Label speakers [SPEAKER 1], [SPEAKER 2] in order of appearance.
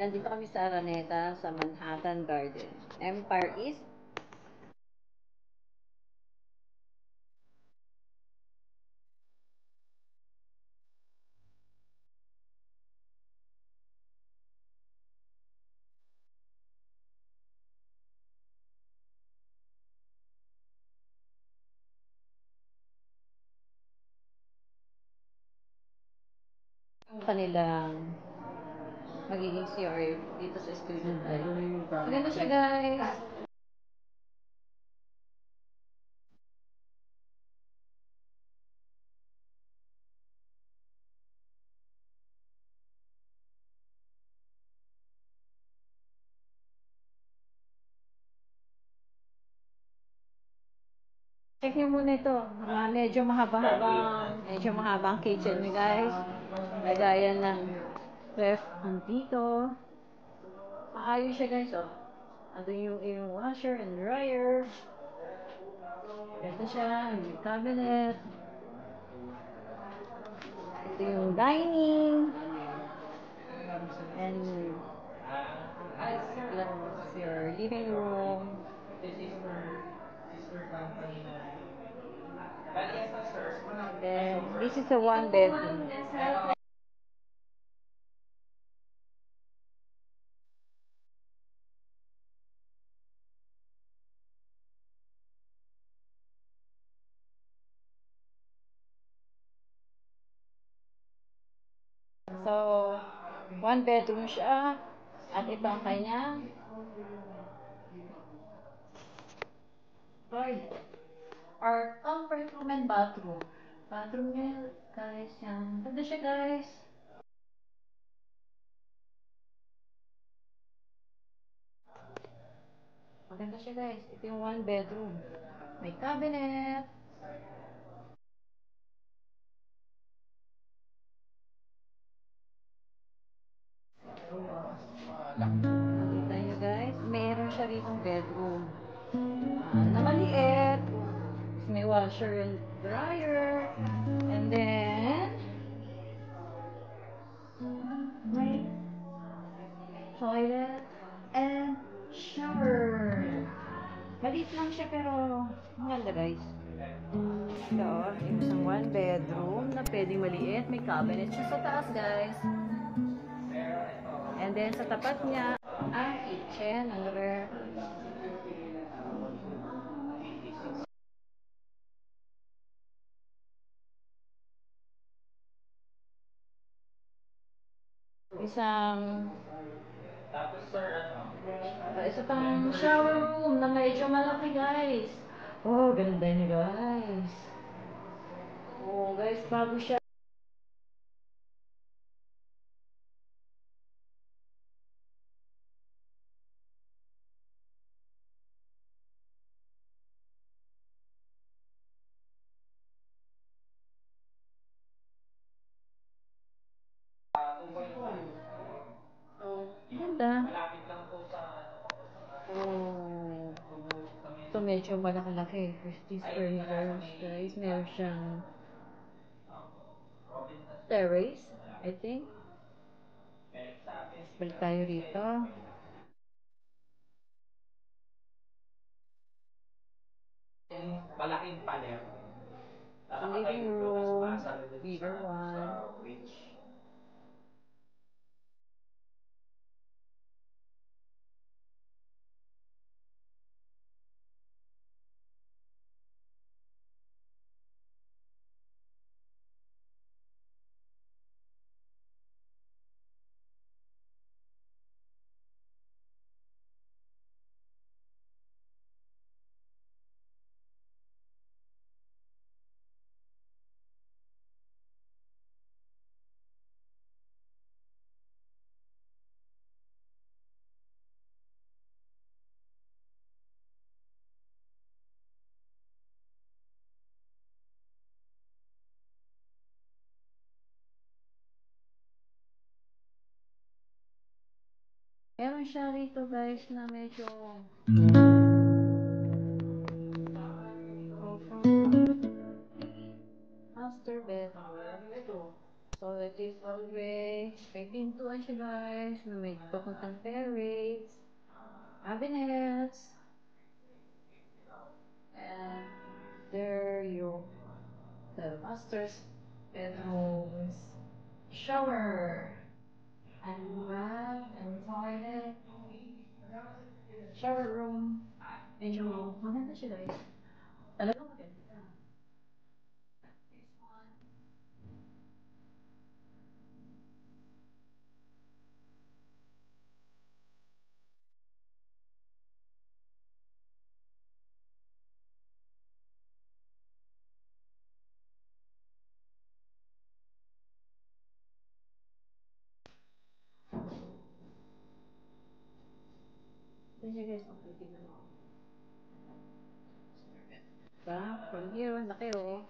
[SPEAKER 1] Nandito kami sa Araneta, sa Manhattan Garden. Empire East. Yung kanilang magiging CRF dito sa student life. Maganda siya, guys. Check niyo muna ito. Medyo mahabang kitchen niyo, guys. Lagayan ng ref dito. Maayos siya, guys, oh. Ando yung washer and dryer. Ito siya, yung cabinet. Ito yung dining. And your living room. Then, this is a one bedroom. So, one bedroom siya. At ito ang kanyang toilet. Or comfort room and bathroom. Bathroom niya, guys, yan. Ganda siya, guys. Maganda siya, guys. Ito yung one bedroom. May cabinet. Nakita nyo, guys. Meron siya ritong bedroom. Na maliit. May washer and dryer. And then, may toilet and shower. Maliit lang siya pero maganda, guys. Ito, yung isang one bedroom na pwedeng maliit. May cabinet siya sa taas, guys. And then sa tapat niya, ang kitchen, another. Isang isa pang shower room na medyo malaki, guys. Oh, ganda niya, guys. Oh, guys, bago siya. Oh, ganda. Oh, ito medyo malaki-laki. 50 square meters, guys. Meron siyang terrace, I think. Balik tayo rito.
[SPEAKER 2] Malaking pader.
[SPEAKER 1] Living room, bigger one. Meron siya rito, guys, na medyo master bed. So, it is always may pintuan siya guys. May papuntang terrace, cabinets, and there yung the master's bedrooms, shower, and bath, and toilet, shower room. Medyo maganda siya guys. Talagang maganda. This one. Ito siya guys, okay, tignan mo. Diba? From here, laki oh.